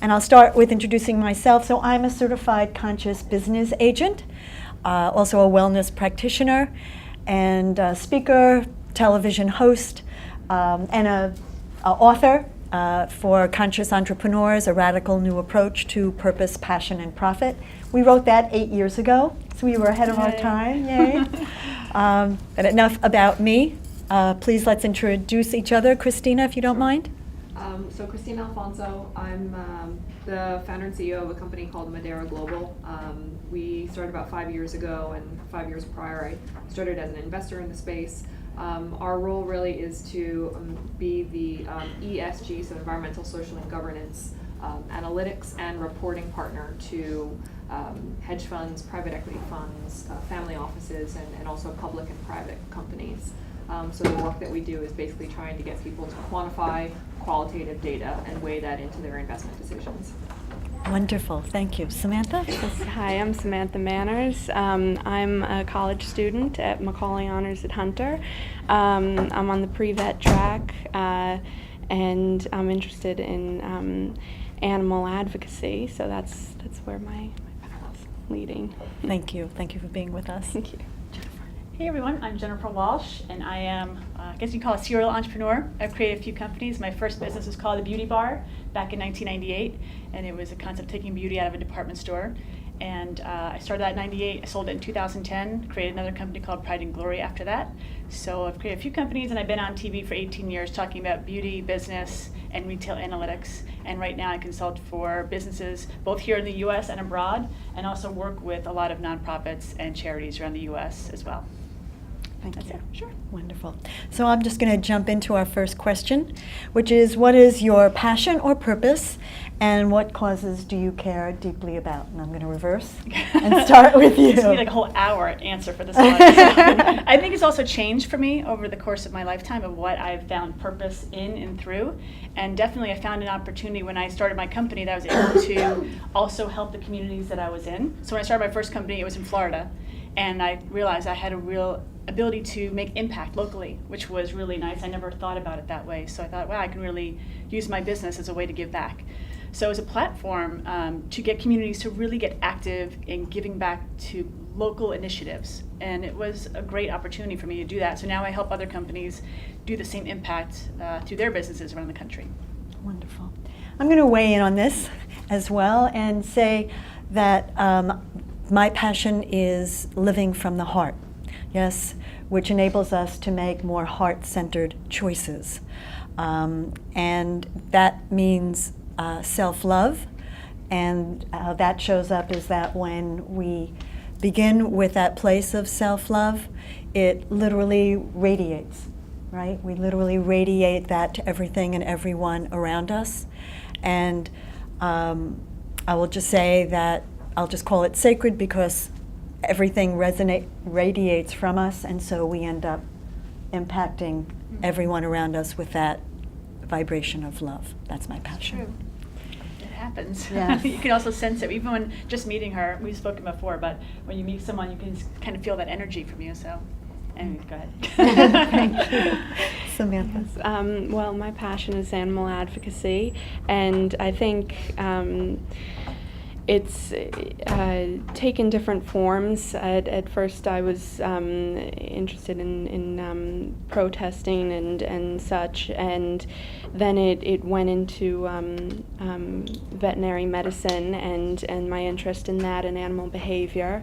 And I'll start with introducing myself. So I'm a certified conscious business agent, also a wellness practitioner, and a speaker, television host, and a author for Conscious Entrepreneurs, A Radical New Approach to Purpose, Passion, and Profit. We wrote that 8 years ago, so we were ahead of our time. Yay. But enough about me. Please let's introduce each other. Christina, if you don't mind. So Christina Alfonso, I'm the founder and CEO of a company called Moderator Global. We started about 5 years ago, and 5 years prior I started as an investor in the space. Our role really is to be the ESG, so environmental, social, and governance, analytics and reporting partner to hedge funds, private equity funds, family offices, and also public and private companies. So the work that we do is basically trying to get people to quantify qualitative data and weigh that into their investment decisions. Wonderful, thank you. Samantha? Hi, I'm Samantha Manners. I'm a college student at Macaulay Honors at Hunter. I'm on the pre-vet track, and I'm interested in animal advocacy, so that's where my path is leading. Thank you for being with us. Thank you. Hey everyone, I'm Jennifer Walsh, and I am, I guess you can call it a serial entrepreneur. I've created a few companies. My first business was called The Beauty Bar back in 1998, and it was a concept of taking beauty out of a department store. And I started that in 98, I sold it in 2010, created another company called Pride and Glory after that. So I've created a few companies, and I've been on TV for 18 years talking about beauty, business, and retail analytics. And right now I consult for businesses both here in the US and abroad, and also work with a lot of nonprofits and charities around the US as well. Thank you. Sure. Wonderful. So I'm just going to jump into our first question, which is, what is your passion or purpose, and what causes do you care deeply about? And I'm going to reverse and start with you. It's need like a whole hour answer for this one. I think it's also changed for me over the course of my lifetime of what I've found purpose in and through. And definitely I found an opportunity when I started my company that I was able to also help the communities that I was in. So when I started my first company, it was in Florida. And I realized I had a real ability to make impact locally, which was really nice. I never thought about it that way. So I thought, wow, I can really use my business as a way to give back. So as a platform to get communities to really get active in giving back to local initiatives. And it was a great opportunity for me to do that. So now I help other companies do the same impact through their businesses around the country. Wonderful. I'm going to weigh in on this as well and say that my passion is living from the heart. Yes, which enables us to make more heart-centered choices. And that means self-love, and how that shows up is that when we begin with that place of self-love, it literally radiates, right? We literally radiate that to everything and everyone around us. And I will just say that I'll just call it sacred because everything radiates from us, and so we end up impacting everyone around us with that vibration of love. That's my passion. True. It happens. Yes. You can also sense it, even when just meeting her. We've spoken before, but when you meet someone, you can kind of feel that energy from you. So, anyway, go ahead. Thank you. Samantha. Well, my passion is animal advocacy, and I think it's taken different forms. At first I was interested in protesting and such, and then it went into veterinary medicine and my interest in that and animal behavior.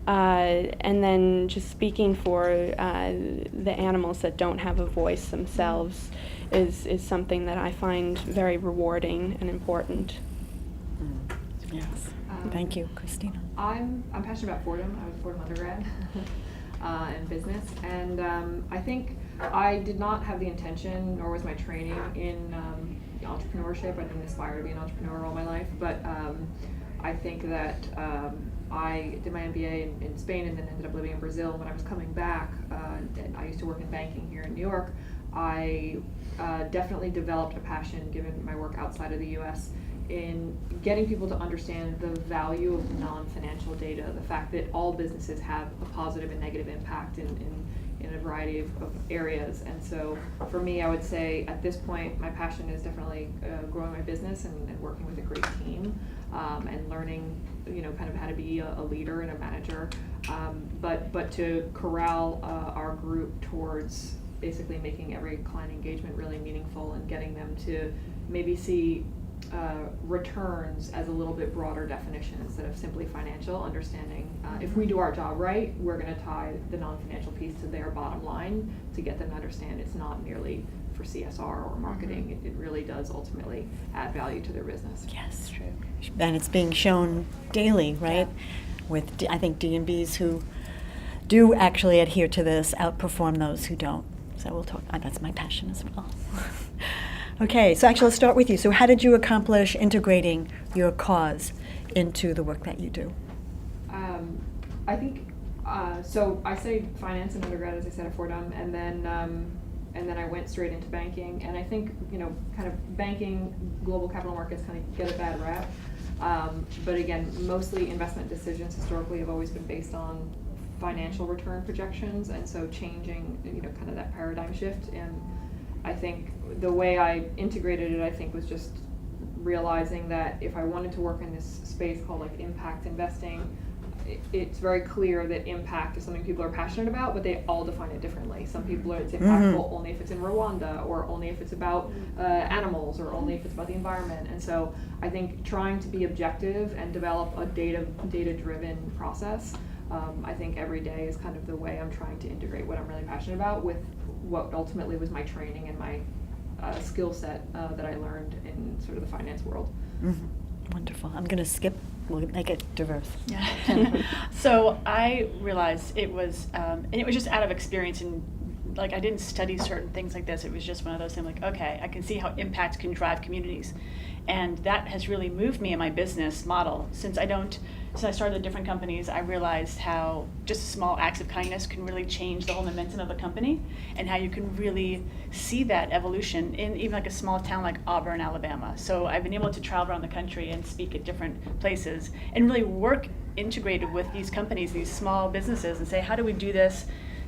And then just speaking for the animals that don't have a voice themselves is something that I find very rewarding and important. Yes. Thank you, Christina. I'm passionate about Fordham. I was a Fordham undergrad in business, and I think I did not have the intention, nor was my training in entrepreneurship. I didn't aspire to be an entrepreneur all my life, but I think that I did my MBA in Spain and then ended up living in Brazil. When I was coming back, and I used to work in banking here in New York, I definitely developed a passion, given my work outside of the U.S., in getting people to understand the value of non-financial data, the fact that all businesses have a positive and negative impact in a variety of areas. And so for me, I would say at this point, my passion is definitely growing my business and working with a great team and learning, kind of how to be a leader and a manager, but to corral our group towards basically making every client engagement really meaningful and getting them to maybe see returns as a little bit broader definition instead of simply financial, understanding if we do our job right, we're going to tie the non-financial piece to their bottom line to get them to understand it's not merely for CSR or marketing. It really does ultimately add value to their business. Yes, true. And it's being shown daily, right? With, I think, D&Bs who do actually adhere to this outperform those who don't. So we'll talk, that's my passion as well. Okay, so actually let's start with you. So how did you accomplish integrating your cause into the work that you do? I think, so I studied finance in undergrad, as I said, at Fordham, and then I went straight into banking. And I think, kind of banking, global capital markets kind of get a bad rap. But again, mostly investment decisions historically have always been based on financial return projections, and so changing, kind of that paradigm shift. And I think the way I integrated it, I think, was just realizing that if I wanted to work in this space called like impact investing, it's very clear that impact is something people are passionate about, but they all define it differently. Some people it's impactful only if it's in Rwanda, or only if it's about animals, or only if it's about the environment. And so I think trying to be objective and develop a data-driven process, I think every day is kind of the way I'm trying to integrate what I'm really passionate about with what ultimately was my training and my skill set that I learned in sort of the finance world. Wonderful. I'm going to skip. We'll make it diverse. Yeah. So I realized it was, and it was just out of experience, and like I didn't study certain things like this. It was just one of those things like, okay, I can see how impact can drive communities. And that has really moved me in my business model. Since I started at different companies, I realized how just small acts of kindness can really change the whole momentum of a company, and how you can really see that evolution in even like a small town like Auburn, Alabama. So I've been able to travel around the country and speak at different places and really work integrated with these companies, these small businesses, and say, how do we do this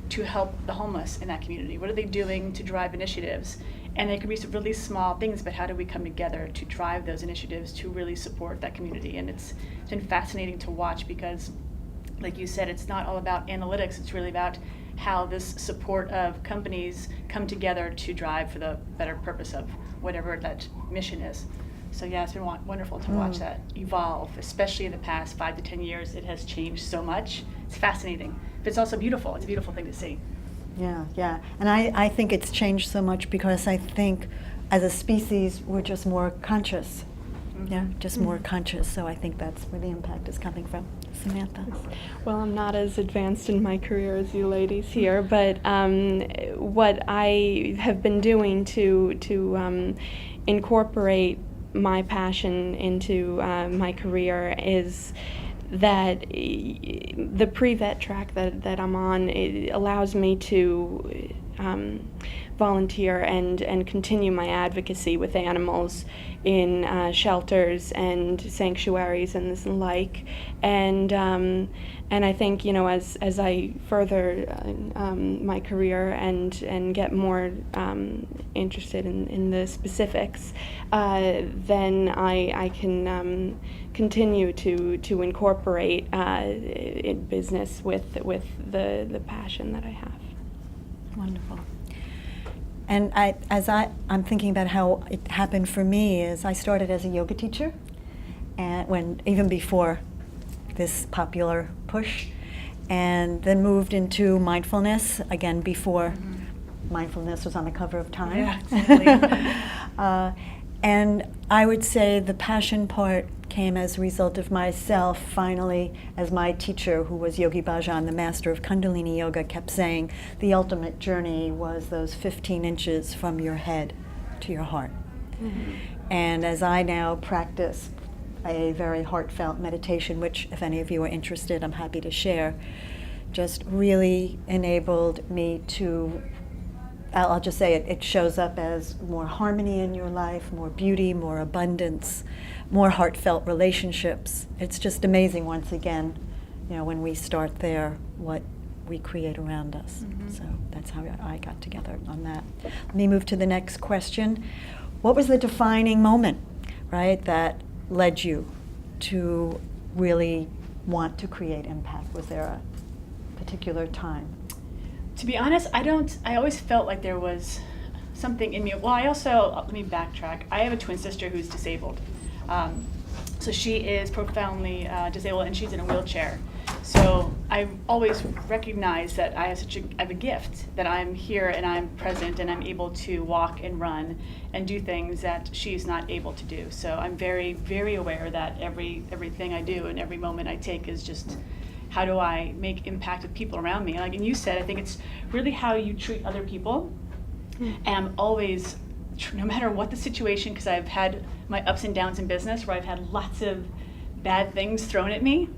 to help the homeless in that community? What are they doing to drive initiatives? And it can be some really small things, but how do we come together to drive those initiatives to really support that community? And it's been fascinating to watch because, like you said, it's not all about analytics. It's really about how this support of companies come together to drive for the better purpose of whatever that mission is. So yeah, it's been wonderful to watch that evolve, especially in the past 5 to 10 years. It has changed so much. It's fascinating, but it's also beautiful. It's a beautiful thing to see. Yeah. And I think it's changed so much because I think as a species, we're just more conscious. Yeah, just more conscious. So I think that's where the impact is coming from. Samantha? Well, I'm not as advanced in my career as you ladies here, but what I have been doing to incorporate my passion into my career is that the pre-vet track that I'm on, it allows me to volunteer and continue my advocacy with animals in shelters and sanctuaries and the like. And I think, as I further my career and get more interested in the specifics, then I can continue to incorporate in business with the passion that I have. Wonderful. And I'm thinking about how it happened for me is I started as a yoga teacher, and even before this popular push, and then moved into mindfulness again before mindfulness was on the cover of Time. Yeah, exactly. And I would say the passion part came as a result of myself finally, as my teacher, who was Yogi Bhajan, the master of Kundalini Yoga, kept saying, the ultimate journey was those 15 inches from your head to your heart. And as I now practice a very heartfelt meditation, which if any of you are interested, I'm happy to share, just really enabled me to, I'll just say it shows up as more harmony in your life, more beauty, more abundance, more heartfelt relationships. It's just amazing once again, when we start there, what we create around us. So that's how I got together on that. Let me move to the next question. What was the defining moment, right, that led you to really want to create impact? Was there a particular time? To be honest, I always felt like there was something in me. Well, let me backtrack. I have a twin sister who's disabled. So she is profoundly disabled, and she's in a wheelchair. So I always recognized that I have a gift, that I'm here and I'm present and I'm able to walk and run and do things that she's not able to do. So I'm very, very aware that everything I do and every moment I take is just, how do I make impact with people around me? And you said, I think it's really how you treat other people. And I'm always, no matter what the situation, because I've had my ups and downs in business where I've had lots of bad things thrown at me.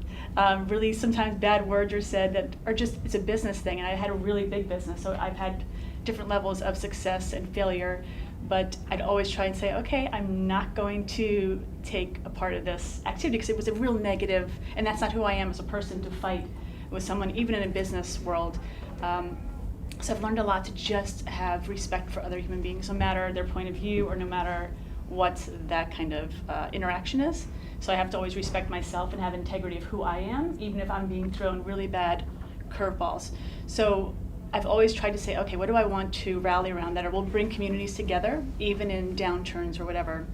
Really sometimes bad words are said that are just, it's a business thing, and I had a really big business, so I've had different levels of success and failure, but I'd always try and say, okay, I'm not going to take a part of this activity because it was a real negative, and that's not who I am as a person, to fight with someone, even in a business world. So I've learned a lot to just have respect for other human beings, no matter their point of view or no matter what that kind of interaction is. So I have to always respect myself and have integrity of who I am, even if I'm being thrown really bad curveballs. So I've always tried to say, okay, what do I want to rally around that will bring communities together, even in downturns or whatever.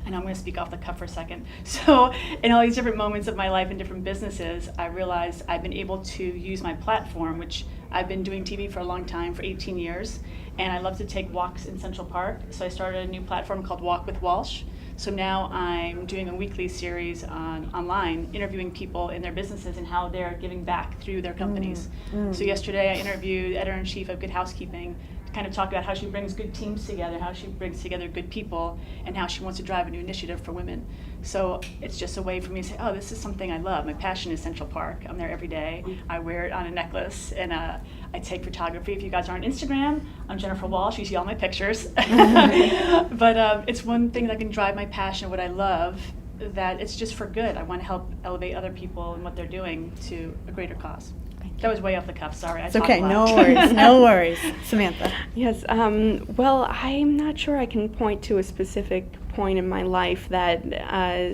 And I'm going to speak off the cuff for a second. So in all these different moments of my life in different businesses, I realized I've been able to use my platform, which I've been doing TV for a long time, for 18 years, and I love to take walks in Central Park. So I started a new platform called Walk with Walsh. So now I'm doing a weekly series online, interviewing people in their businesses and how they're giving back through their companies. So yesterday I interviewed editor-in-chief of Good Housekeeping to kind of talk about how she brings good teams together, how she brings together good people, and how she wants to drive a new initiative for women. So it's just a way for me to say, oh, this is something I love. My passion is Central Park. I'm there every day. I wear it on a necklace, and I take photography. If you guys are on Instagram, I'm Jennifer Walsh. You see all my pictures. But it's one thing that can drive my passion, what I love, that it's just for good. I want to help elevate other people and what they're doing to a greater cause. That was way off the cuff, sorry. It's okay, no worries, no worries. Samantha. Yes, well, I'm not sure I can point to a specific point in my life that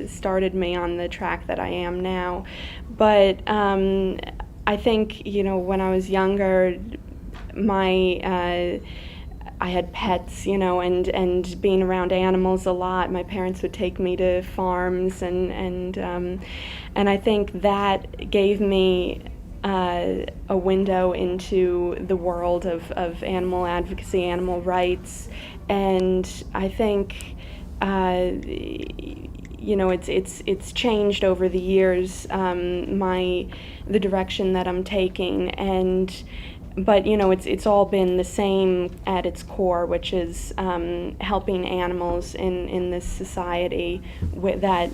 started me on the track that I am now, but I think, when I was younger, I had pets, and being around animals a lot. My parents would take me to farms, and I think that gave me a window into the world of animal advocacy, animal rights, and I think it's changed over the years, the direction that I'm taking, but it's all been the same at its core, which is helping animals in this society that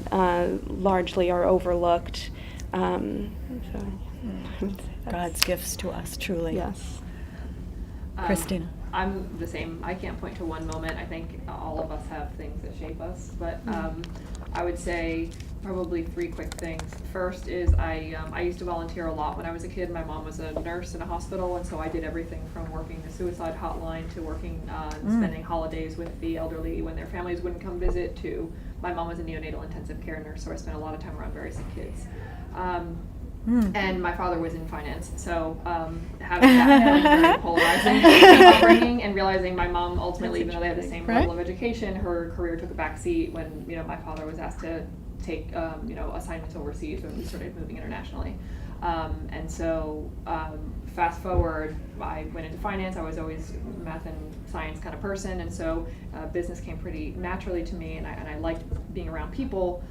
largely are overlooked. God's gifts to us, truly. Yes. Christina. I'm the same. I can't point to one moment. I think all of us have things that shape us, but I would say probably three quick things. First is I used to volunteer a lot when I was a kid. My mom was a nurse in a hospital, and so I did everything from working the suicide hotline to working spending holidays with the elderly when their families wouldn't come visit, to my mom was a neonatal intensive care nurse, so I spent a lot of time around very sick kids. And my father was in finance, so having that was very polarizing upbringing, and realizing my mom ultimately, even though they had the same level of education, her career took a back seat when my father was asked to take assignments overseas when we started moving internationally. And so fast forward, I went into finance. I was always a math and science kind of person, and so business came pretty naturally to me, and I liked being around people.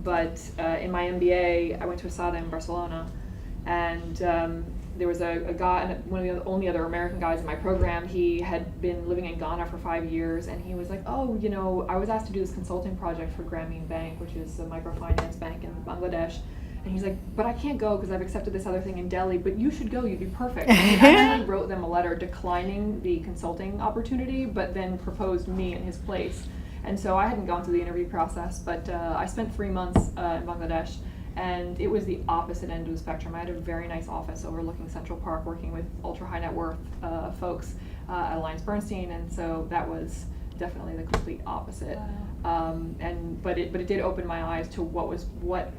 But in my MBA, I went to Asada in Barcelona, and there was a guy, one of the only other American guys in my program. He had been living in Ghana for 5 years, and he was like, oh, I was asked to do this consulting project for Grameen Bank, which is a microfinance bank in Bangladesh. And he's like, but I can't go because I've accepted this other thing in Delhi, but you should go, you'd be perfect. And he actually wrote them a letter declining the consulting opportunity, but then proposed me in his place. And so I hadn't gone through the interview process, but I spent 3 months in Bangladesh, and it was the opposite end of the spectrum. I had a very nice office overlooking Central Park, working with ultra high net worth folks at AllianceBernstein, and so that was definitely the complete opposite. But it did open my eyes to what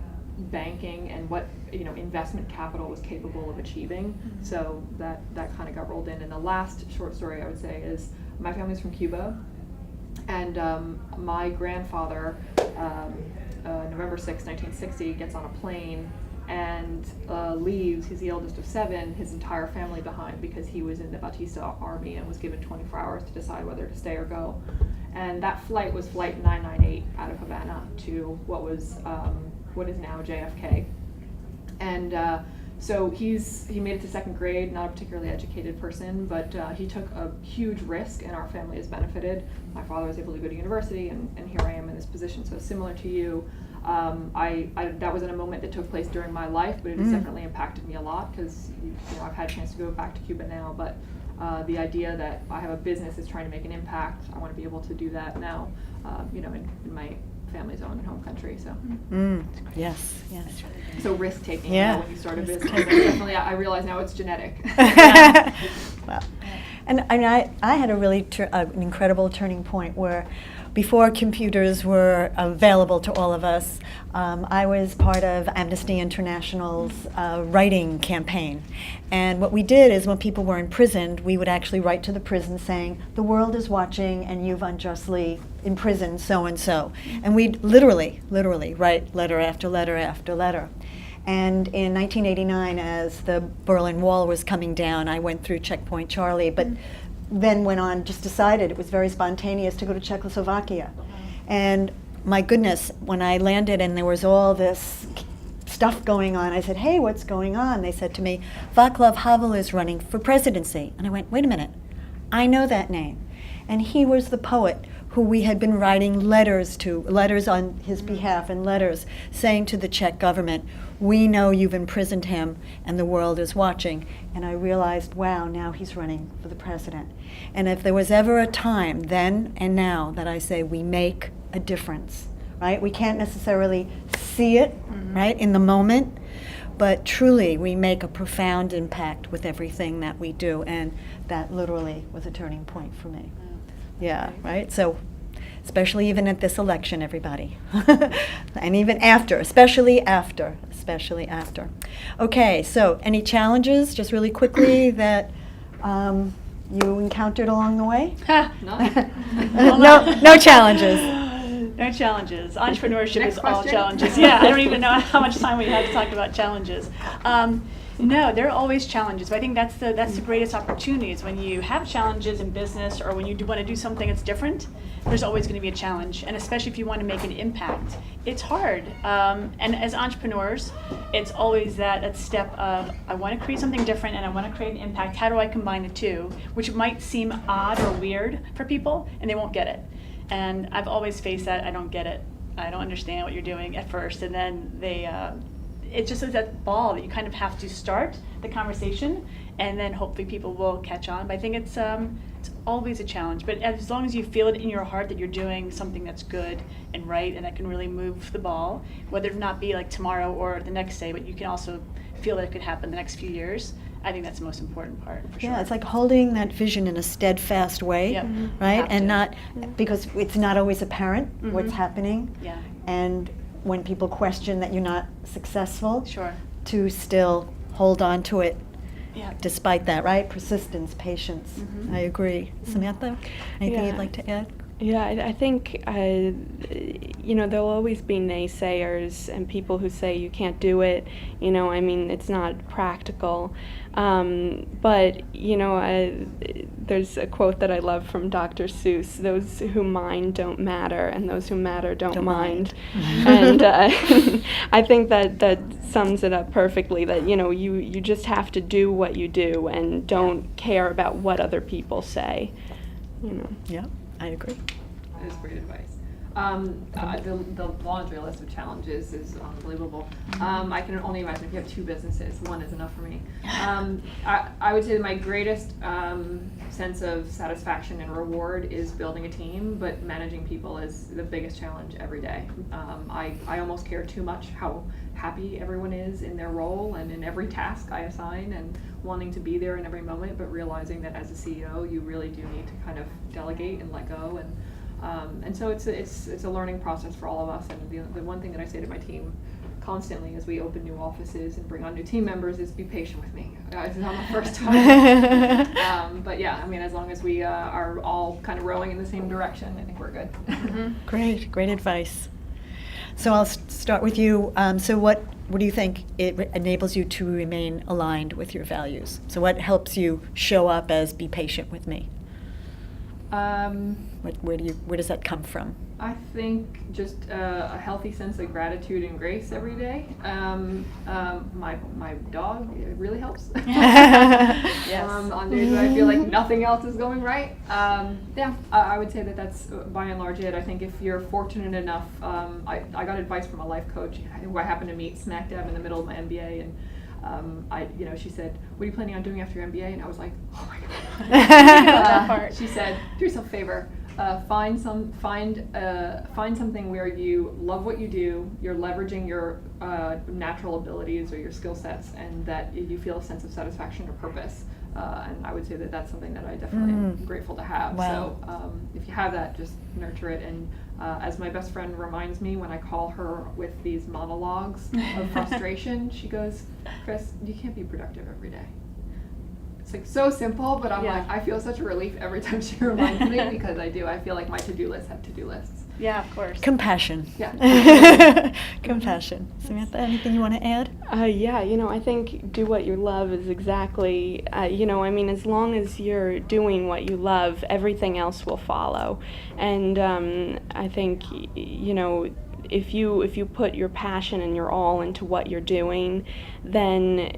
banking and what investment capital was capable of achieving. Mm-hmm. So that kind of got rolled in. And the last short story I would say is my family's from Cuba, and my grandfather, November 6, 1960, gets on a plane and leaves. He's the eldest of 7, his entire family behind, because he was in the Batista army and was given 24 hours to decide whether to stay or go. And that flight was flight 998 out of Havana to what is now JFK. And so he made it to 2nd grade, not a particularly educated person, but he took a huge risk, and our family has benefited. My father was able to go to university, and here I am in this position. So similar to you, that wasn't a moment that took place during my life, but it has definitely impacted me a lot, because I've had a chance to go back to Cuba now, but the idea that I have a business that's trying to make an impact, I want to be able to do that now, in my family's own home country. So Yes. so risk taking, Yeah. when you start a business, definitely I realize now it's genetic. Well, and I had a really an incredible turning point where, before computers were available to all of us, I was part of Amnesty International's writing campaign. And what we did is, when people were imprisoned, we would actually write to the prison saying, the world is watching and you've unjustly imprisoned so-and-so. And we'd literally write letter after letter after letter. And in 1989, as the Berlin Wall was coming down, I went through Checkpoint Charlie, but then went on, just decided it was very spontaneous to go to Czechoslovakia. And my goodness, when I landed and there was all this stuff going on, I said, hey, what's going on? They said to me, Václav Havel is running for presidency. And I went, wait a minute, I know that name. And he was the poet who we had been writing letters on his behalf, and letters saying to the Czech government, we know you've imprisoned him and the world is watching. And I realized, wow, now he's running for the president. And if there was ever a time, then and now, that I say we make a difference, right? We can't necessarily see it, right, in the moment, but truly we make a profound impact with everything that we do. And that literally was a turning point for me. Yeah, right? So, especially even at this election, everybody. And even after, especially after. Okay, so any challenges, just really quickly, that you encountered along the way? No challenges. No challenges. Entrepreneurship Next is all question. challenges. Yeah, I don't even know how much time we have to talk about challenges. No, there are always challenges, but I think that's the greatest opportunity, is when you have challenges in business, or when you want to do something that's different, there's always going to be a challenge, and especially if you want to make an impact. It's hard, and as entrepreneurs, it's always that step of, I want to create something different and I want to create an impact. How do I combine the two? Which might seem odd or weird for people, and they won't get it. And I've always faced that. I don't get it. I don't understand what you're doing at first, and then it's just that ball that you kind of have to start the conversation, and then hopefully people will catch on. But I think it's always a challenge. But as long as you feel it in your heart that you're doing something that's good and right, and that can really move the ball, whether it not be like tomorrow or the next day, but you can also feel that it could happen the next few years, I think that's the most important part, for sure. Yeah, it's like holding that vision in a steadfast way, Yep. right? Have And to. not, because it's not always apparent what's happening. Yeah. And when people question that you're not successful, Sure. to still hold on to it Yeah. despite that, right? Persistence, patience. I agree. Samantha, anything Yeah. you'd like to add? Yeah, I think, there'll always be naysayers and people who say you can't do it, it's not practical. But, there's a quote that I love from Dr. Seuss: those who mind don't matter, and those who matter don't mind. And I think that sums it up perfectly, that, you just have to do what you do and don't care about what other people say, Yeah, I agree. That is great advice. The laundry list of challenges is unbelievable. I can only imagine if you have 2 businesses, one is enough for me. I would say that my greatest sense of satisfaction and reward is building a team, but managing people is the biggest challenge every day. I almost care too much how happy everyone is in their role and in every task I assign, and wanting to be there in every moment, but realizing that as a CEO, you really do need to kind of delegate and let go. And And so it's a learning process for all of us. And the one thing that I say to my team constantly as we open new offices and bring on new team members is be patient with me. It's not my first time. But yeah, I mean, as long as we are all kind of rowing in the same direction, I think we're good. Great advice. So I'll start with you. So what do you think it enables you to remain aligned with your values? So what helps you show up as be patient with me? Where does that come from? I think just a healthy sense of gratitude and grace every day. My dog, it really helps. Yes. On days that I feel like nothing else is going right. I would say that's by and large it. I think if you're fortunate enough, I got advice from a life coach who I happened to meet smack dab in the middle of my MBA, and she said, "What are you planning on doing after your MBA?" And I was like, "Oh my God." That part. She said, "Do yourself a favor. Find something where you love what you do. You're leveraging your natural abilities or your skill sets, and that you feel a sense of satisfaction or purpose." And I would say that's something that I definitely am grateful to have. Wow. So if you have that, just nurture it. And as my best friend reminds me when I call her with these monologues of frustration, she goes, "Chris, you can't be productive every day." It's like so simple, but I'm like, I feel such a relief every time she reminds me, because I do. I feel like my to-do lists have to-do lists. Yeah, of course. Compassion. Yeah. Compassion. Samantha, anything you want to add? Yeah, I think do what you love is exactly, as long as you're doing what you love, everything else will follow. And I think, if you put your passion and your all into what you're doing, then,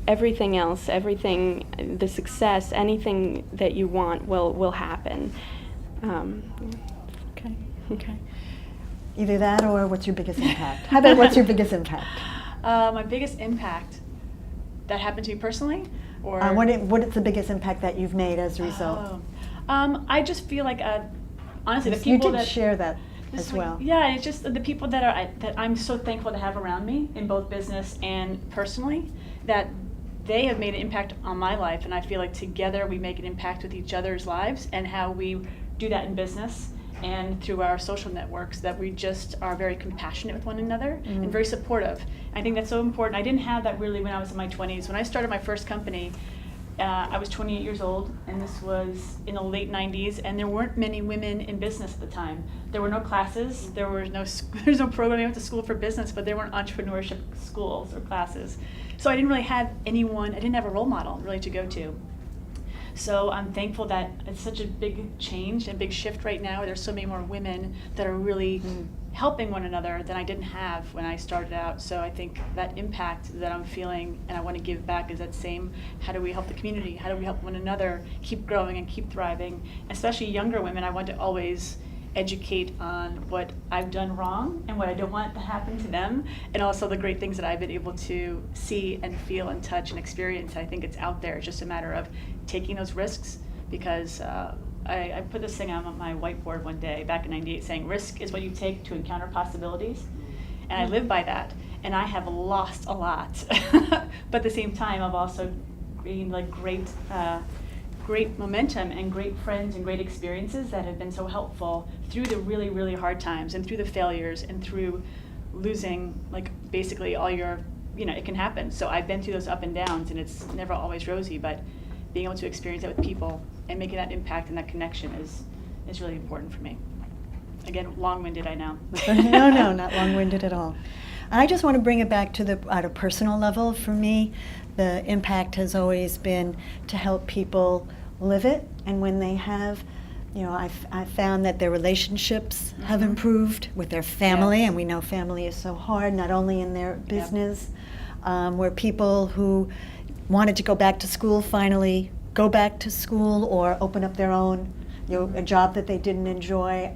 everything else, the success, anything that you want will happen. Okay. Either that or what's your biggest impact? How about what's your biggest impact? My biggest impact that happened to me personally, or What is the biggest impact that you've made as a result? I just feel like honestly the You people did that share that just as like- well. Yeah, it's just the people that I'm so thankful to have around me in both business and personally, that they have made an impact on my life, and I feel like together we make an impact with each other's lives, and how we do that in business and through our social networks, that we just are very compassionate with one another and very supportive. I think that's so important. I didn't have that really when I was in my 20s. When I started my first company, I was 28 years old, and this was in the late 90s, and there weren't many women in business at the time. There were no classes, there's no program. I went to school for business, but there weren't entrepreneurship schools or classes. So I didn't really have I didn't have a role model really to go to. So I'm thankful that it's such a big change and big shift right now. There's so many more women that are really helping one another than I didn't have when I started out. So I think that impact that I'm feeling and I want to give back is that same, how do we help the community? How do we help one another keep growing and keep thriving? Especially younger women, I want to always educate on what I've done wrong and what I don't want to happen to them, and also the great things that I've been able to see and feel and touch and experience. I think it's out there. It's just a matter of taking those risks, because I put this thing on my whiteboard one day back in '98 saying, risk is what you take to encounter possibilities, and I live by that, and I have lost a lot. But at the same time, I've also gained like great momentum and great friends and great experiences that have been so helpful through the really, really hard times and through the failures and through losing like basically all your, it can happen. So I've been through those up and downs, and it's never always rosy, but being able to experience that with people and making that impact and that connection is really important for me. Again, long-winded, I know. No, not long-winded at all. I just want to bring it back to at a personal level. For me, the impact has always been to help people live it, and when they have, I've found that their relationships have improved with their family, Yes. and we know family is so hard, not only in their business, where people who wanted to go back to school finally go back to school or open up their own, a job that they didn't enjoy.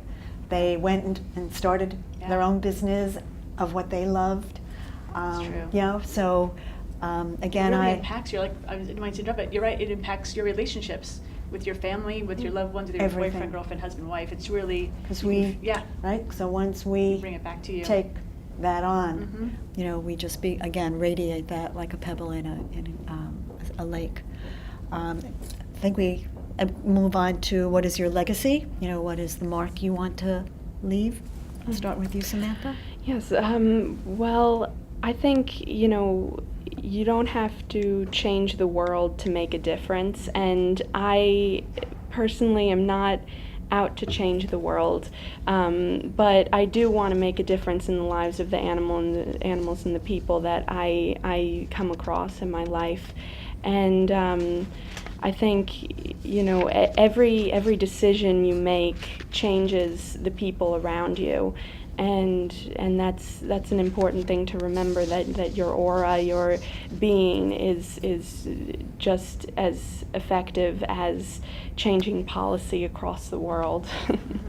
They went and started their own business of what they loved. That's true. So again, it really impacts your, I didn't mind to interrupt, but you're right, it impacts your relationships with your family, with your loved ones, with your Everything. boyfriend, girlfriend, husband, wife. It's really, because right? So once we bring it back to you. take that on, we just radiate that like a pebble in a lake. I think we move on to what is your legacy? What is the mark you want to leave? I'll start with you, Samantha. Yes, well, I think, you don't have to change the world to make a difference, and I personally am not out to change the world, but I do want to make a difference in the lives of the animals and the people that I come across in my life, and I think every decision you make changes the people around you, and that's an important thing to remember, that your aura, your being is just as effective as changing policy across the world.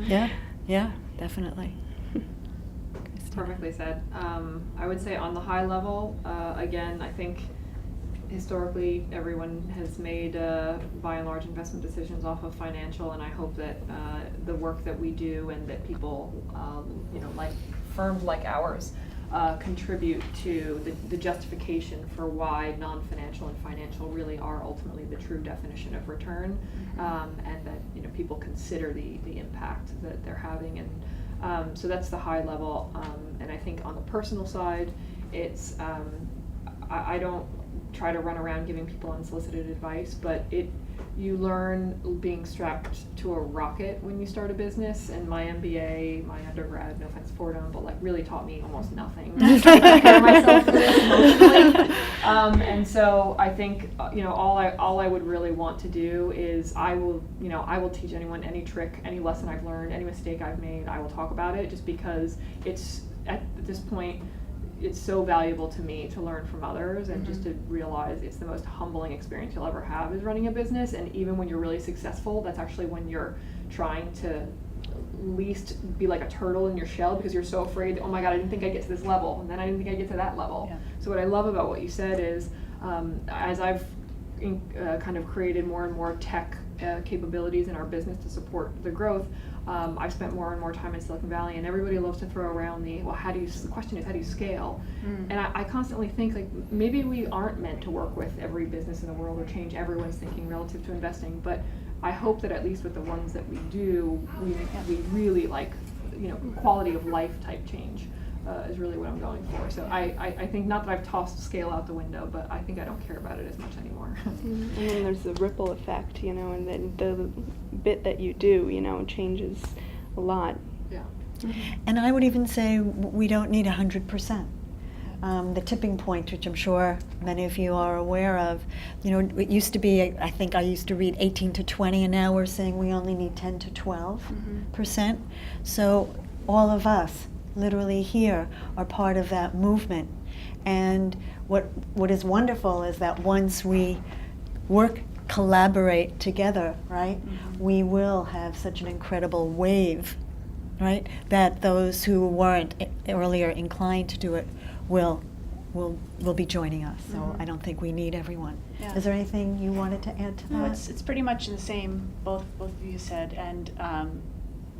Yeah, definitely. Perfectly said. I would say on the high level, again, I think historically everyone has made by and large investment decisions off of financial, and I hope that the work that we do and that people like firms like ours contribute to the justification for why non-financial and financial really are ultimately the true definition of return, and that people consider the impact that they're having, and so that's the high level. And I think on the personal side, it's I don't try to run around giving people unsolicited advice, but you learn being strapped to a rocket when you start a business, and my MBA, my undergrad, no offense Fordham, but really taught me almost nothing. I try to prepare myself for this emotionally, and so I think all I would really want to do is I will teach anyone any trick, any lesson I've learned, any mistake I've made. I will talk about it, just because it's at this point, it's so valuable to me to learn from others, and just to realize it's the most humbling experience you'll ever have is running a business. And even when you're really successful, that's actually when you're trying to least be like a turtle in your shell, because you're so afraid, oh my God, I didn't think I'd get to this level, and then I didn't think I'd get to that level. Yeah. So what I love about what you said is, as I've kind of created more and more tech capabilities in our business to support the growth, I've spent more and more time in Silicon Valley, and everybody loves to throw around the question is, how do you scale? And I constantly think, maybe we aren't meant to work with every business in the world or change everyone's thinking relative to investing, but I hope that at least with the ones that we do, we really quality of life type change is really what I'm going for. So I think, not that I've tossed scale out the window, but I think I don't care about it as much anymore. And then there's the ripple effect, and then the bit that you do, changes a lot. Yeah. And I would even say we don't need 100%. The tipping point, which I'm sure many of you are aware of, it used to be, I think I used to read 18 to 20, and now we're saying we only need 10 to 12%. So all of us, literally here, are part of that movement. And what is wonderful is that once we collaborate together, right, we will have such an incredible wave, right, that those who weren't earlier inclined to do it will be joining us. So I don't think we need everyone. Yeah. Is there anything you wanted to add to that? No, it's pretty much the same, both of you said, and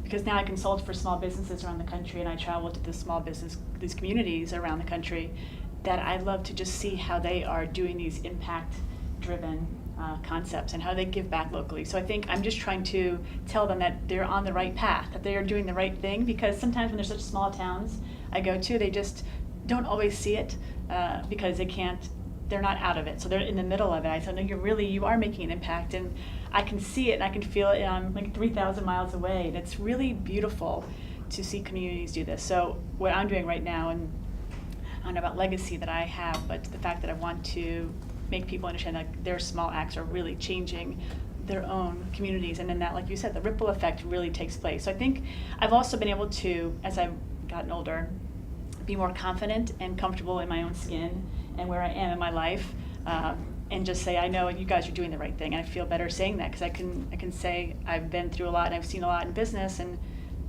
because now I consult for small businesses around the country, and I travel to these communities around the country, that I love to just see how they are doing these impact-driven concepts and how they give back locally. So I think I'm just trying to tell them that they're on the right path, that they are doing the right thing, because sometimes when there's such small towns I go to, they just don't always see it because they're not out of it, so they're in the middle of it. I said, no, you are making an impact, and I can see it and I can feel it. I'm 3,000 miles away, and it's really beautiful to see communities do this. So what I'm doing right now, and I don't know about legacy that I have, but the fact that I want to make people understand that their small acts are really changing their own communities, and then that, like you said, the ripple effect really takes place. So I think I've also been able to, as I've gotten older, be more confident and comfortable in my own skin and where I am in my life, and just say, I know you guys are doing the right thing. And I feel better saying that, because I can say I've been through a lot and I've seen a lot in business, and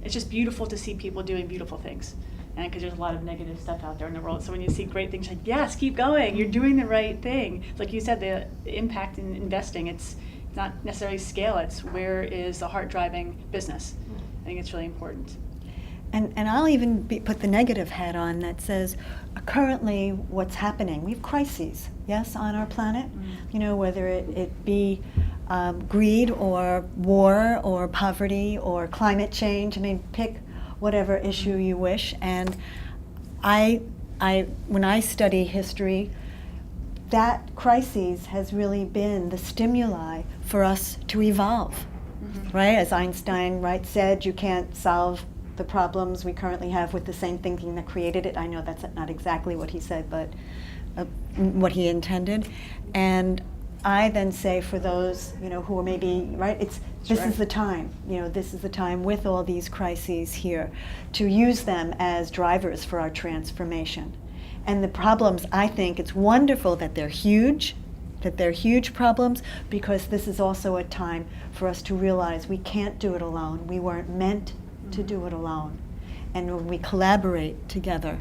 it's just beautiful to see people doing beautiful things. And because there's a lot of negative stuff out there in the world, so when you see great things, like, yes, keep going, you're doing the right thing. Like you said, the impact in investing, it's not necessarily scale, it's where is the heart driving business. I think it's really important. And I'll even put the negative hat on that says, currently what's happening, we have crises, yes, on our planet, whether it be greed or war or poverty or climate change. I mean, pick whatever issue you wish. And when I study history, that crises has really been the stimuli for us to evolve, right? As Einstein, right, said, you can't solve the problems we currently have with the same thinking that created it. I know that's not exactly what he said, but what he intended. And I then say for those, who are maybe, right, this is the time, this is the time with all these crises here to use them as drivers for our transformation. And the problems, I think it's wonderful that they're huge problems, because this is also a time for us to realize we can't do it alone. We weren't meant to do it alone. And when we collaborate together,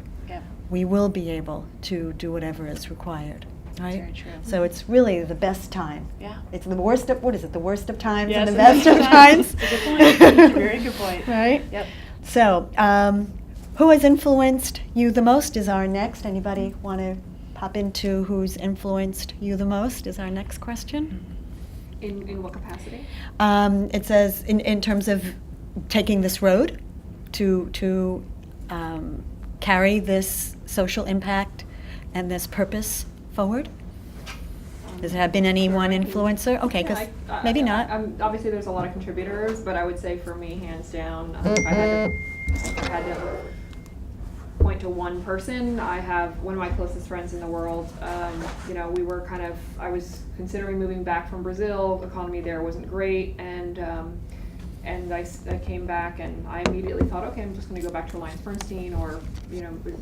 we will be able to do whatever is required. Right? Very true. So it's really the best time. Yeah. It's the worst of, the worst of times Yes, and the best of times. That's a good point. Very good point. Right? Yep. So, who has influenced you the most is our next. Anybody want to pop into who's influenced you the most is our next question. In what capacity? It says in terms of taking this road to carry this social impact and this purpose forward. Has there been any one influencer? Okay, because maybe not. Obviously, there's a lot of contributors, but I would say for me, hands down, if I had to point to one person, I have one of my closest friends in the world. We were I was considering moving back from Brazil. The economy there wasn't great, and I came back and I immediately thought, okay, I'm just going to go back to AllianceBernstein or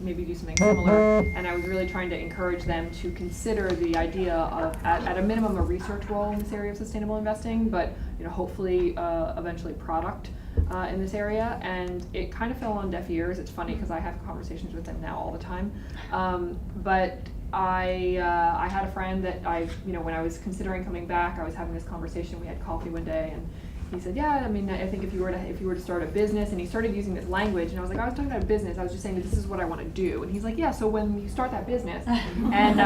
maybe do something similar. And I was really trying to encourage them to consider the idea of at a minimum a research role in this area of sustainable investing, but hopefully eventually product in this area. And it kind of fell on deaf ears. It's funny because I have conversations with them now all the time, but I had a friend that when I was considering coming back, I was having this conversation. We had coffee one day, and he said, yeah, I think if you were to start a business, and he started using this language, and I was like, I was talking about a business, I was just saying that this is what I want to do. And he's like, yeah, so when you start that business, and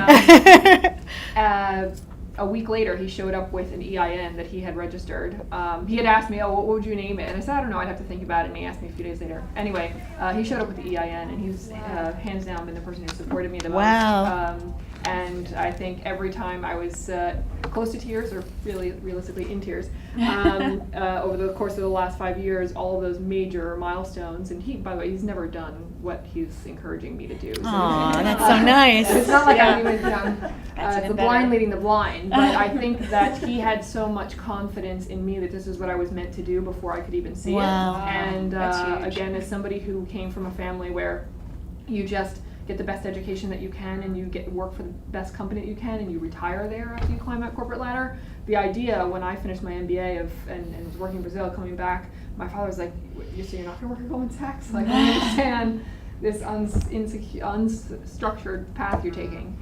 a week later, he showed up with an EIN that he had registered. He had asked me, what would you name it? And I said, I don't know, I'd have to think about it, and he asked me a few days later. Anyway, he showed up with the EIN, and he's hands down been the person who supported me the most. Wow. And I think every time I was close to tears, or really realistically in tears, over the course of the last 5 years, all of those major milestones, and he, by the way, he's never done what he's encouraging me to do. So that's so nice. It's not like I'm even, it's the blind leading the blind, but I think that he had so much confidence in me that this is what I was meant to do before I could even see it. And again, as somebody who came from a family where you just get the best education that you can, and you get work for the best company that you can, and you retire there after you climb that corporate ladder. The idea when I finished my MBA and was working in Brazil, coming back, my father was like, so you're not going to work at Goldman Sachs? Like, I understand this unstructured path you're taking.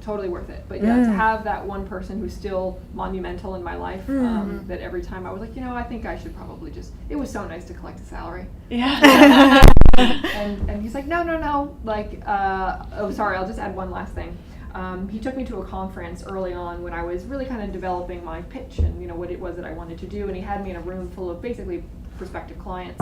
Totally worth it. But yeah, to have that one person who's still monumental in my life, that every time I was like, I think I should probably just, it was so nice to collect a salary. Yeah. And he's like, no, like, sorry, I'll just add one last thing. He took me to a conference early on when I was really kind of developing my pitch and what it was that I wanted to do, and he had me in a room full of basically prospective clients.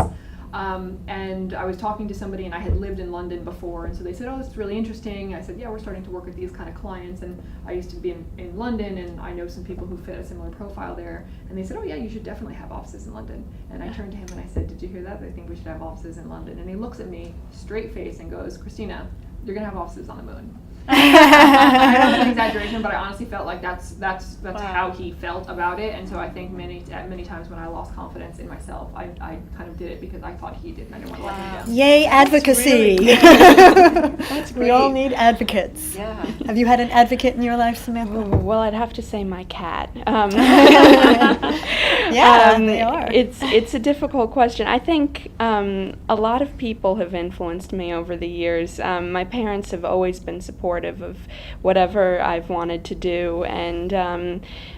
And I was talking to somebody, and I had lived in London before, and so they said, this is really interesting. I said, yeah, we're starting to work with these kind of clients, and I used to be in London, and I know some people who fit a similar profile there. And they said, yeah, you should definitely have offices in London. And I turned to him and I said, did you hear that? They think we should have offices in London. And he looks at me straight face and goes, Christina, you're going to have offices on the moon. I know that's an exaggeration, but I honestly felt like that's how he felt about it. And so I think many times when I lost confidence in myself, I kind of did it because I thought he did, and I didn't want to let him down. Yay, advocacy! That's great. We all need advocates. Yeah. Have you had an advocate in your life, Samantha? Well, I'd have to say my cat. Yeah, they are. It's a difficult question. I think a lot of people have influenced me over the years. My parents have always been supportive of whatever I've wanted to do, and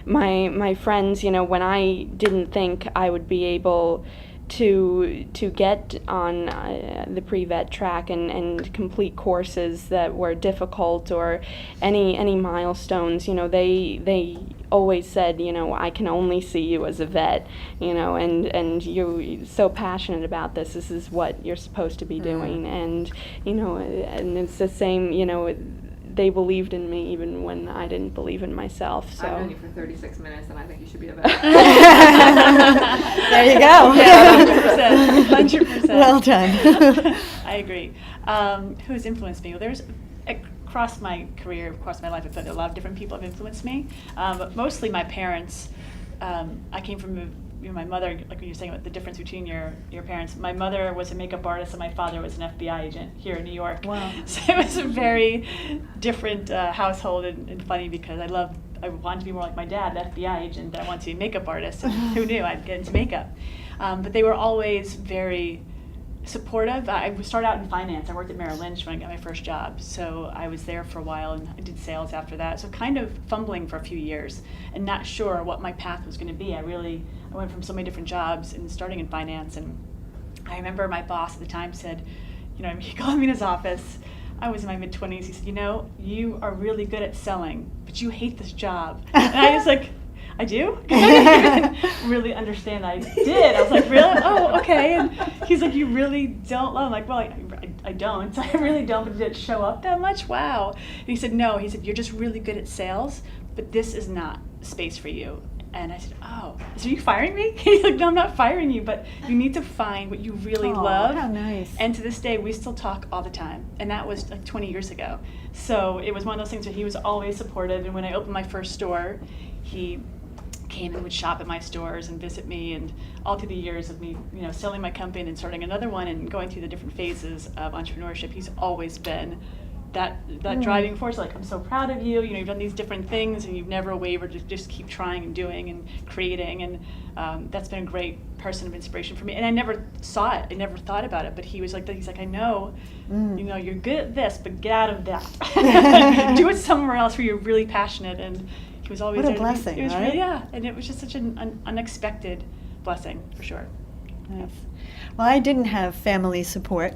my friends, when I didn't think I would be able to get on the pre-vet track and complete courses that were difficult or any milestones, they always said, I can only see you as a vet, and you're so passionate about this. This is what you're supposed to be doing, and and it's the same. They believed in me even when I didn't believe in myself. So I've known you for 36 minutes, and I think you should be a vet. There you go. Yeah, 100%. Well done. I agree. Who's influenced me? Well, there's across my career, across my life, I've had a lot of different people have influenced me, but mostly my parents. I came from my mother, like when you're saying about the difference between your parents. My mother was a makeup artist and my father was an FBI agent here in New York. Wow. So it was a very different household, and funny because I wanted to be more like my dad, the FBI agent, than I wanted to be a makeup artist, and who knew I'd get into makeup. But they were always very supportive. I started out in finance. I worked at Merrill Lynch when I got my first job, so I was there for a while, and I did sales after that. So kind of fumbling for a few years and not sure what my path was going to be. I went from so many different jobs and starting in finance, and I remember my boss at the time said, he called me in his office. I was in my mid-20s. He said, you are really good at selling, but you hate this job. And I was like, I do? Because I didn't even really understand I did. I was like, really? Oh, okay. And he's like, you really don't love? I'm like, well, I don't. I really don't, but did it show up that much? Wow. And he said, no. He said, you're just really good at sales, but this is not space for you. And I said, oh, so are you firing me? He's like, no, I'm not firing you, but you need to find what you really love. How nice. And to this day, we still talk all the time. And that was like 20 years ago. So it was one of those things where he was always supportive. And when I opened my first store, he came and would shop at my stores and visit me, and all through the years of me, selling my company and starting another one and going through the different phases of entrepreneurship, he's always been that driving force. Like, I'm so proud of you. You've done these different things and you've never wavered to just keep trying and doing and creating, and that's been a great person of inspiration for me. And I never saw it. I never thought about it. But he was like, I know, you're good at this, but get out of that. Do it somewhere else where you're really passionate. And he was always what a there. blessing, It was right? really, yeah, and it was just such an unexpected blessing for sure. Nice. Well, I didn't have family support,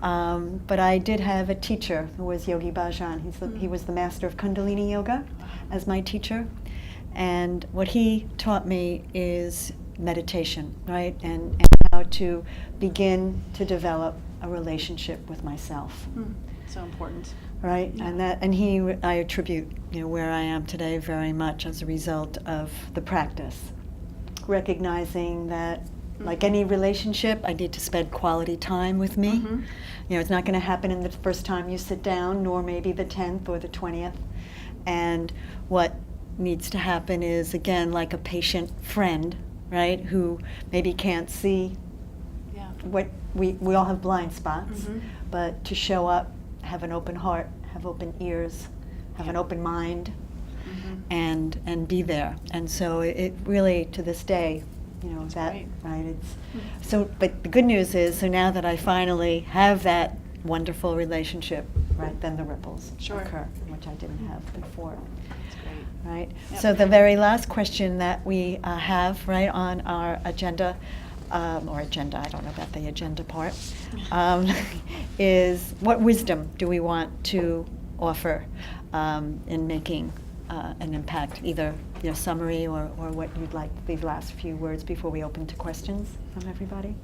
but I did have a teacher who was Yogi Bhajan. He was the master of Kundalini Yoga as my teacher. And what he taught me is meditation, right? And how to begin to develop a relationship with myself. So important. Right, Yeah. and I attribute where I am today very much as a result of the practice, recognizing that like any relationship, I need to spend quality time with me. It's not going to happen in the first time you sit down, nor maybe the 10th or the 20th. And what needs to happen is, again, like a patient friend, right, who maybe can't see what we all have blind spots, but to show up, have an open heart, have open ears, have an open mind, and be there. And so it really, to this day, that great. right. It's so. But the good news is, so now that I finally have that wonderful relationship, right, then the ripples occur, which I didn't have before. That's great. Right. Yep. So the very last question that we have right on our agenda. I don't know about the agenda part, is what wisdom do we want to offer in making an impact, either summary or what you'd like, these last few words before we open to questions from everybody?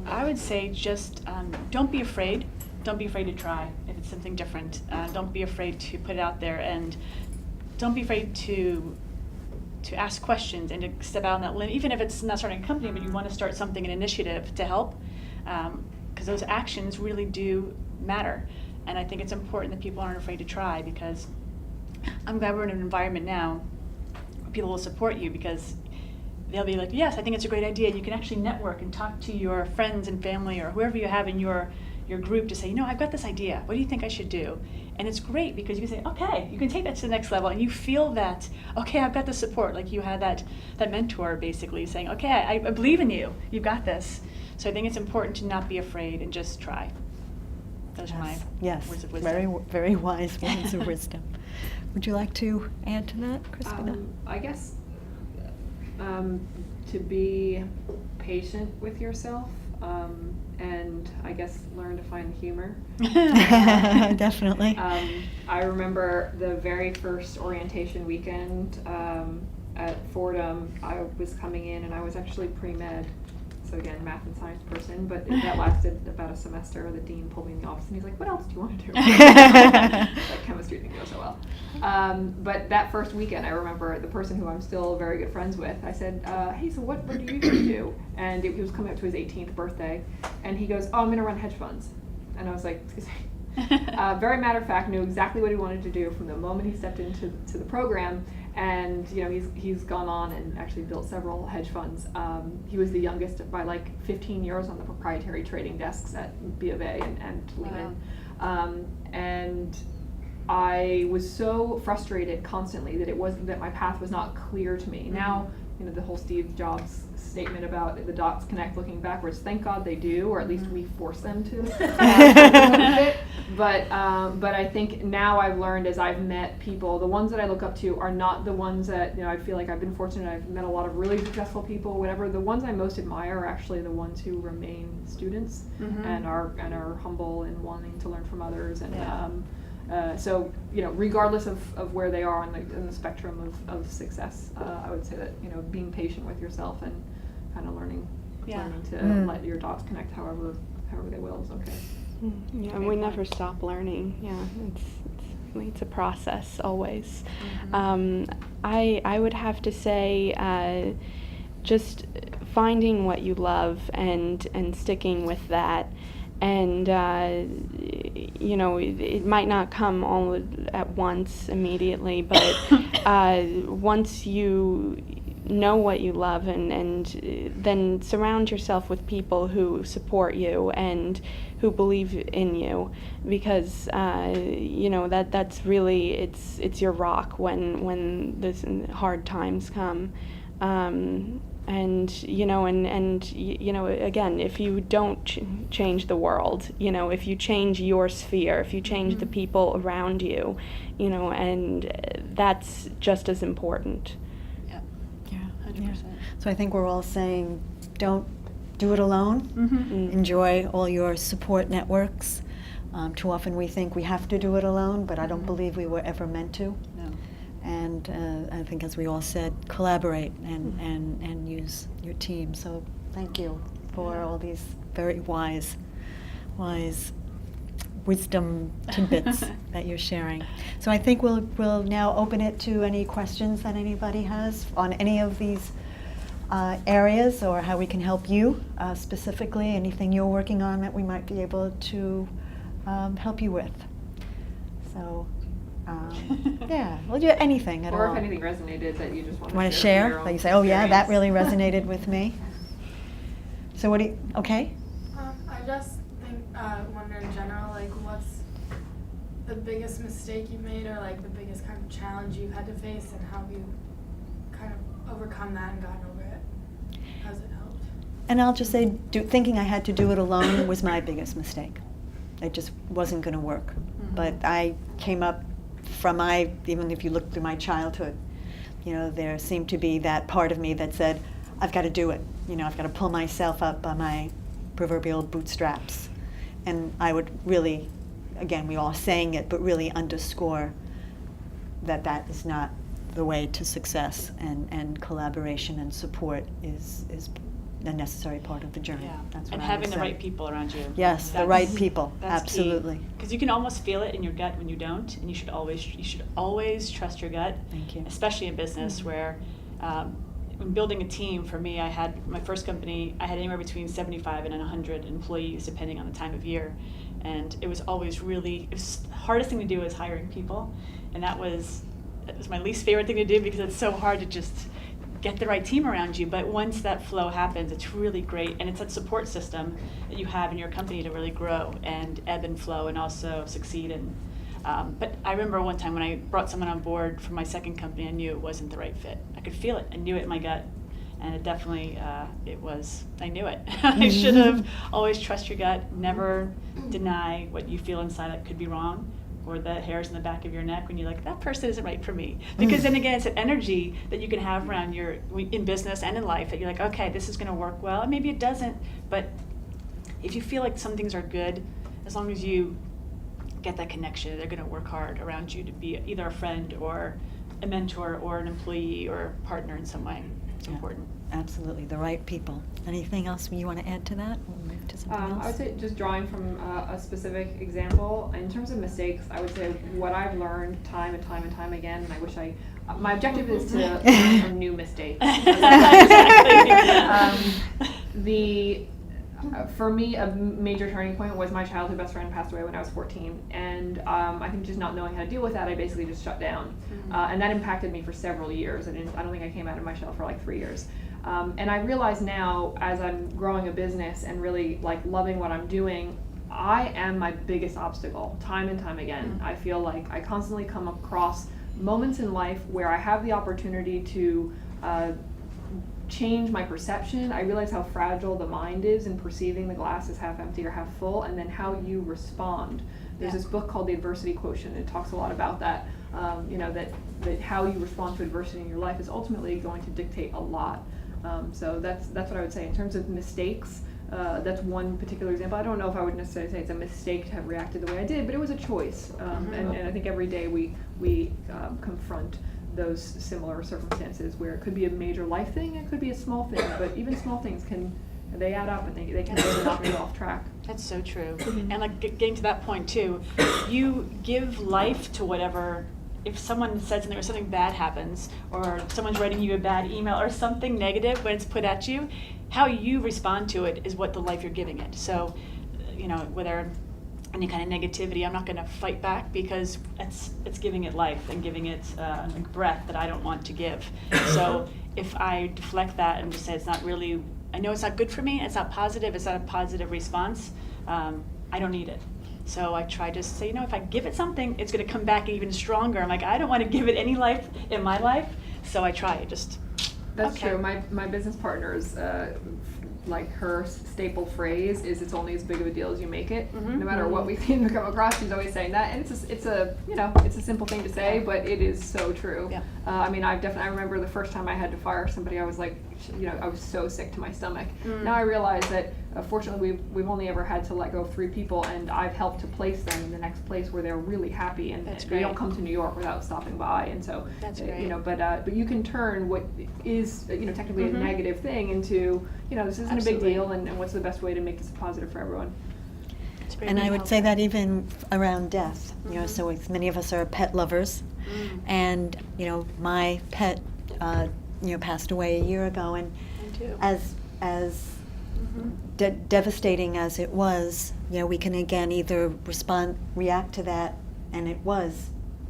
I would say just don't be afraid. Don't be afraid to try if it's something different. Don't be afraid to put it out there, and don't be afraid to ask questions and to step out on that limb, even if it's not starting a company, but you want to start something, an initiative to help, because those actions really do matter. And I think it's important that people aren't afraid to try, because I'm glad we're in an environment now where people will support you, because they'll be like, yes, I think it's a great idea. You can actually network and talk to your friends and family or whoever you have in your group to say, I've got this idea. What do you think I should do? And it's great because you can say, okay, you can take that to the next level, and you feel that, okay, I've got the support. Like you had that mentor basically saying, okay, I believe in you. You've got this. So I think it's important to not be afraid and just try. Those are my words of wisdom. Very, very wise words of wisdom. Would you like to add to that, Crispina? I guess to be patient with yourself. and I guess learn to find humor. Definitely. I remember the very first orientation weekend at Fordham. I was coming in and I was actually pre-med, so again, math and science person, but that lasted about a semester. The dean pulled me in the office and he's like, what else do you want to do? That chemistry didn't go so well. But that first weekend, I remember the person who I'm still very good friends with, I said, hey, so what do you do? And he was coming up to his 18th birthday, and he goes, oh, I'm going to run hedge funds. And I was like, excuse me. Very matter of fact, knew exactly what he wanted to do from the moment he stepped into the program, and he's gone on and actually built several hedge funds. He was the youngest by like 15 years on the proprietary trading desks at B of A and Lehman. Wow. And I was so frustrated constantly that my path was not clear to me. Mm-hmm. Now, the whole Steve Jobs statement about the dots connect looking backwards. Thank God they do, or at least we force them to. But I think now I've learned as I've met people, the ones that I look up to are not the ones that, I feel like I've been fortunate. I've met a lot of really successful people, whatever. The ones I most admire are actually the ones who remain students and are humble and wanting to learn from others. And so, regardless of where they are on the spectrum of success, I would say that, being patient with yourself and kind of learning to let your dots connect however they will is okay. Yeah, we never stop learning. Yeah, it's a process always. I would have to say just finding what you love and sticking with that. And it might not come all at once immediately, but once you know what you love and then surround yourself with people who support you and who believe in you, because that's really it's your rock when those hard times come. And again, if you don't change the world, if you change your sphere, if you change the people around you, and that's just as important. Yeah, 100%. Yeah. So I think we're all saying, don't do it alone. Enjoy all your support networks. Too often we think we have to do it alone, but I don't believe we were ever meant to. No. And I think, as we all said, collaborate and use your team. So thank you for all these very wise wisdom tidbits that you're sharing. So I think we'll now open it to any questions that anybody has on any of these areas, or how we can help you specifically, anything you're working on that we might be able to help you with. So. We'll do anything at all. Or if anything resonated that you just want to share, like you say, oh yeah, that really resonated with me. So okay? I just wonder in general, like, what's the biggest mistake you've made, or like the biggest kind of challenge you've had to face, and how have you kind of overcome that and gotten over it? How's it helped? And I'll just say, thinking I had to do it alone was my biggest mistake. It just wasn't going to work. But I came up from even if you look through my childhood, there seemed to be that part of me that said, I've got to do it. I've got to pull myself up by my proverbial bootstraps. And I would really, again, we all saying it, but really underscore that is not the way to success, and collaboration and support is a necessary part of the journey. Yeah. That's what and I having would the say. right people around you. Yes, the right people, absolutely. Because you can almost feel it in your gut when you don't, and you should always trust your gut. Thank you. Especially in business, where when building a team, for me, I had my first company, I had anywhere between 75 and 100 employees, depending on the time of year. And it was always the hardest thing to do is hiring people. And that was my least favorite thing to do, because it's so hard to just get the right team around you. But once that flow happens, it's really great. And it's that support system that you have in your company to really grow and ebb and flow and also succeed. And but I remember one time when I brought someone on board for my second company, I knew it wasn't the right fit. I could feel it. I knew it in my gut. And it definitely, I knew it. I should have always trust your gut, never deny what you feel inside that could be wrong, or the hairs in the back of your neck when you're like, that person isn't right for me. Because then again, it's an energy that you can have around in business and in life, that you're like, okay, this is going to work well, and maybe it doesn't, but if you feel like some things are good, as long as you get that connection, they're going to work hard around you to be either a friend or a mentor or an employee or a partner in some way. It's important. Absolutely, the right people. Anything else you want to add to that? We'll move to something else. I would say, just drawing from a specific example, in terms of mistakes, I would say what I've learned time and time and time again, and I wish my objective is to learn from new mistakes. For me, a major turning point was my childhood best friend passed away when I was 14, and I think just not knowing how to deal with that, I basically just shut down, and that impacted me for several years. I don't think I came out of my shell for like 3 years. And I realize now, as I'm growing a business and really like loving what I'm doing, I am my biggest obstacle time and time again. I feel like I constantly come across moments in life where I have the opportunity to change my perception. I realize how fragile the mind is in perceiving the glass as half empty or half full, and then how you respond. There's this book called The Adversity Quotient. It talks a lot about that. That how you respond to adversity in your life is ultimately going to dictate a lot. So that's what I would say in terms of mistakes. That's one particular example. I don't know if I would necessarily say it's a mistake to have reacted the way I did, but it was a choice. And I think every day we confront those similar circumstances where it could be a major life thing, it could be a small thing, but even small things they add up and they can really knock you off track. That's so true. And like getting to that point too, you give life to whatever. If someone says something or something bad happens, or someone's writing you a bad email or something negative when it's put at you, how you respond to it is what the life you're giving it. So, whether any kind of negativity, I'm not going to fight back because it's giving it life and giving it breath that I don't want to give. So if I deflect that and just say it's not really, I know it's not good for me, it's not positive, it's not a positive response, I don't need it. So I try to say, if I give it something, it's going to come back even stronger. I'm like, I don't want to give it any life in my life, so I try it. That's true. My business partner's like her staple phrase is "it's only as big of a deal as you make it." No matter what we seem to come across, she's always saying that, and it's a simple thing to say, but it is so true. Yeah. I remember the first time I had to fire somebody, I was like, I was so sick to my stomach. Now I realize that fortunately we've only ever had to let go of 3 people, and I've helped to place them in the next place where they're really happy, and they don't come to New York without stopping by. And so that's great. But you can turn what is technically a negative thing into this isn't a big deal, and what's the best way to make this positive for everyone. And I would say that even around death, so many of us are pet lovers, and my pet passed away a year ago, and as devastating as it was, we can again either react to that, and it was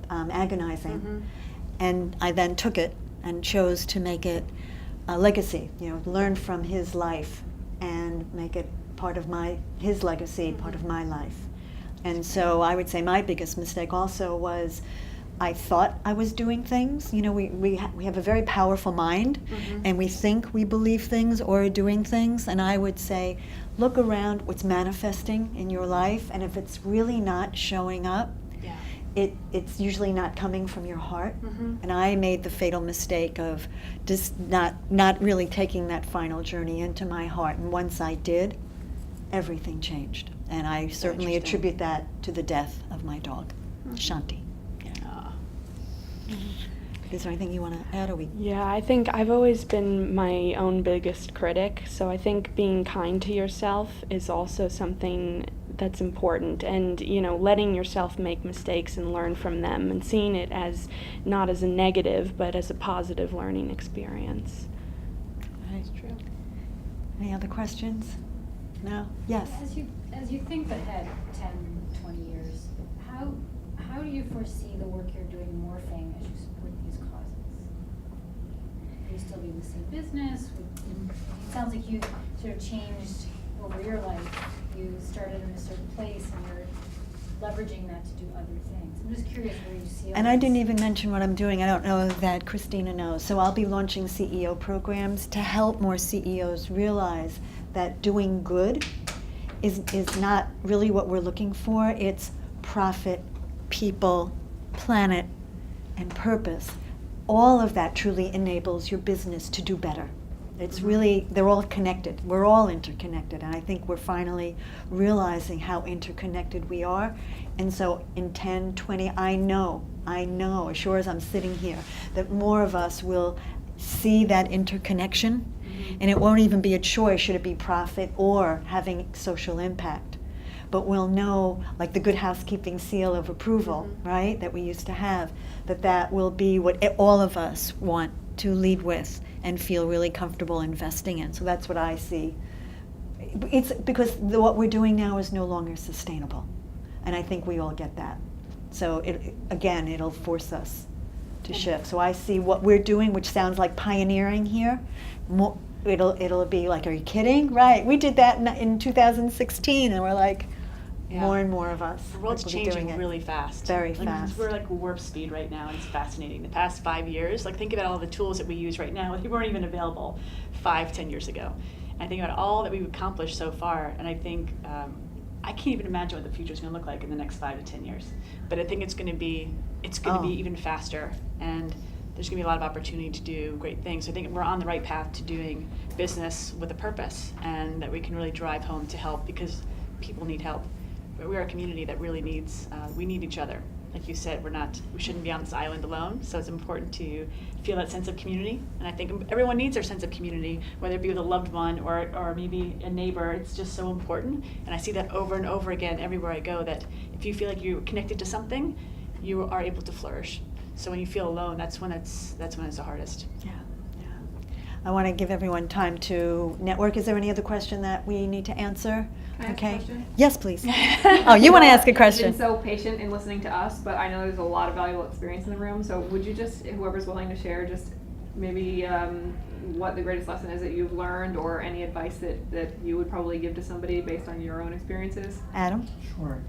agonizing, and I then took it and chose to make it a legacy, learn from his life and make it part of his legacy, part of my life. And so I would say my biggest mistake also was I thought I was doing things. We have a very powerful mind, and we think we believe things or are doing things. And I would say, look around what's manifesting in your life, and if it's really not showing up, it's usually not coming from your heart. And I made the fatal mistake of just not really taking that final journey into my heart. And once I did, everything changed. And I certainly attribute that to the death of my dog, Shanti. Is there anything you want to add? Yeah, I think I've always been my own biggest critic, so I think being kind to yourself is also something that's important, and letting yourself make mistakes and learn from them, and seeing it as not as a negative but as a positive learning experience. That's true. Any other questions? No? Yes. As you think ahead 10, 20 years, how do you foresee the work you're doing morphing as you support these causes? Will you still be in the same business? It sounds like you sort of changed over your life. You started in a certain place and you're leveraging that to do other things. I'm just curious where you see all And I this. didn't even mention what I'm doing. I don't know that Christina knows. So I'll be launching CEO programs to help more CEOs realize that doing good is not really what we're looking for. It's profit, people, planet, and purpose. All of that truly enables your business to do better. It's really, they're all connected. We're all interconnected, and I think we're finally realizing how interconnected we are. And so in 10, 20, I know, as sure as I'm sitting here, that more of us will see that interconnection, and it won't even be a choice, should it be profit or having social impact. But we'll know, like the good housekeeping seal of approval, right, that we used to have, that will be what all of us want to lead with and feel really comfortable investing in. So that's what I see. It's because what we're doing now is no longer sustainable. And I think we all get that. So it'll force us to shift. So I see what we're doing, which sounds like pioneering here. It'll be like, are you kidding? Right, we did that in 2016, and we're like, more and more of us. The world's will be doing changing it. really fast. Very Like, fast. We're like warp speed right now, and it's fascinating. The past 5 years, like think about all the tools that we use right now, they weren't even available 5-10 years ago. And I think about all that we've accomplished so far, and I think I can't even imagine what the future is going to look like in the next 5 to 10 years. But I think it's going to be even faster, and there's going to be a lot of opportunity to do great things. So I think we're on the right path to doing business with a purpose, and that we can really drive home to help, because people need help. But we're a community that really needs, we need each other. Like you said, we shouldn't be on this island alone, so it's important to feel that sense of community. And I think everyone needs their sense of community, whether it be with a loved one or maybe a neighbor. It's just so important. And I see that over and over again everywhere I go, that if you feel like you're connected to something, you are able to flourish. So when you feel alone, that's when it's the hardest. Yeah. I want to give everyone time to network. Is there any other question that we need to answer? Can I ask a question? Yes, please. Oh, you want to ask a You've question? been so patient in listening to us, but I know there's a lot of valuable experience in the room. So would you just, whoever's willing to share, just maybe what the greatest lesson is that you've learned, or any advice that you would probably give to somebody based on your own experiences? Adam? Sure.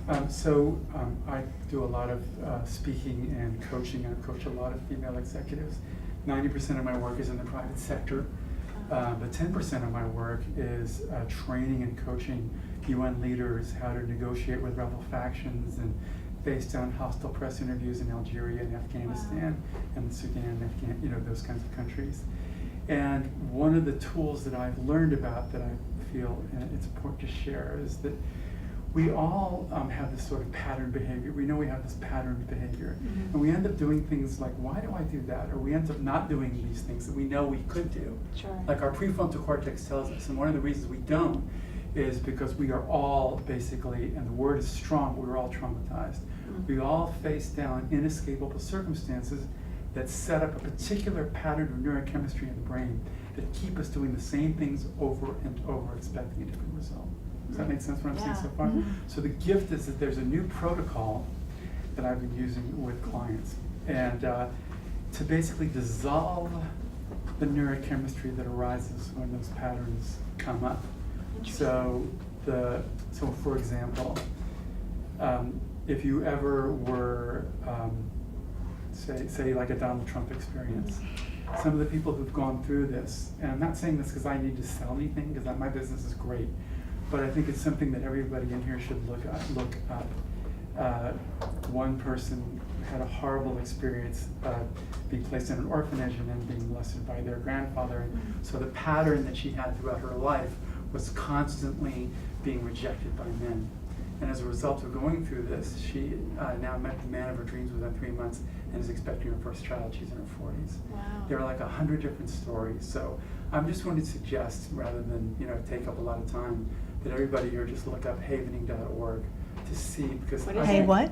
I do a lot of speaking and coaching. I coach a lot of female executives. 90% of my work is in the private sector, but 10% of my work is training and coaching UN leaders how to negotiate with rebel factions and face down hostile press interviews in Algeria and Afghanistan and Sudan and those kinds of countries. And one of the tools that I've learned about that I feel it's important to share is that we all have this sort of pattern behavior. We know we have this pattern behavior. Mm-hmm. And we end up doing things like, why do I do that? Or we end up not doing these things that we know we could do. Sure. Like our prefrontal cortex tells us. And one of the reasons we don't is because we are all basically, and the word is strong, we're all traumatized. Mm-hmm. We all face down inescapable circumstances that set up a particular pattern of neurochemistry in the brain that keep us doing the same things over and over, expecting a different result. Does that make sense what I'm saying so far? Mm-hmm. So the gift is that there's a new protocol that I've been using with clients, and to basically dissolve the neurochemistry that arises when those patterns come up. So for example, if you ever were, say like a Donald Trump experience, some of the people who've gone through this, and I'm not saying this because I need to sell anything, because my business is great, but I think it's something that everybody in here should look up. One person had a horrible experience being placed in an orphanage and then being molested by their grandfather. And so the pattern that she had throughout her life was constantly being rejected by men. And as a result of going through this, she now met the man of her dreams within 3 months and is expecting her first child. She's in her 40s. Wow. There are like 100 different stories. So I'm just going to suggest, rather than take up a lot of time, that everybody here just look up havening.org to see, because what?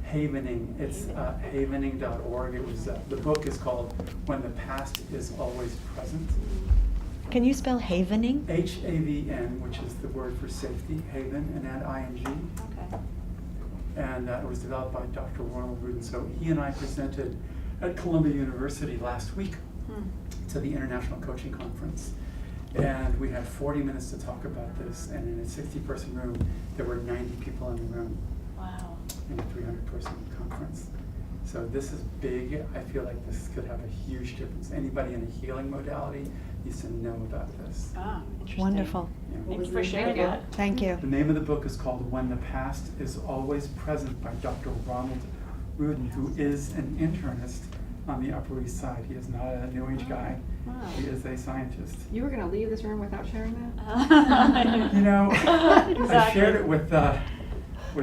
Havening. It's havening.org. It was the book is called When the Past is Always Present. Can you spell havening? H-A-V-N, which is the word for safety, haven, and add I-N-G. Okay. And it was developed by Dr. Ronald Rudin. So he and I presented at Columbia University last week to the International Coaching Conference. And we had 40 minutes to talk about this, and in a 60-person room, there were 90 people in the room. Wow. In a 300-person conference. So this is big. I feel like this could have a huge difference. Anybody in a healing modality needs to know about this. Ah, interesting. Wonderful. Yeah. Thank you for sharing that. Thank you. The name of the book is called When the Past is Always Present by Dr. Ronald Rudin, who is an internist on the Upper East Side. He is not a New Age guy. Wow. He is a scientist. You were gonna leave this room without sharing that? You know, I Exactly. shared it with Emmy. How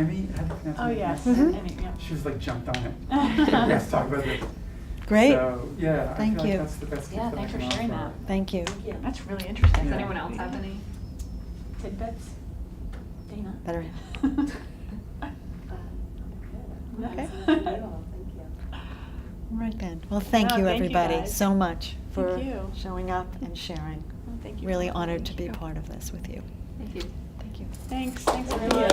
do you pronounce Oh, her yes. name? Mhm. Any- yeah. She was like jumped on it. Yes, talk about it. Great. So, yeah, I Thank feel you. like that's the best Yeah, gift that I thanks for can sharing offer. that. Thank you. That's really interesting. Does Yeah. anyone else have any? Tidbits? Dana? Better. Okay. All right then. Well, thank Wow, you, thank you, everybody, guys. so much for Thank you. showing up and sharing. Well, thank you. Really for honored coming. to be part of this with you. Thank you. Thank you. Thanks, everyone.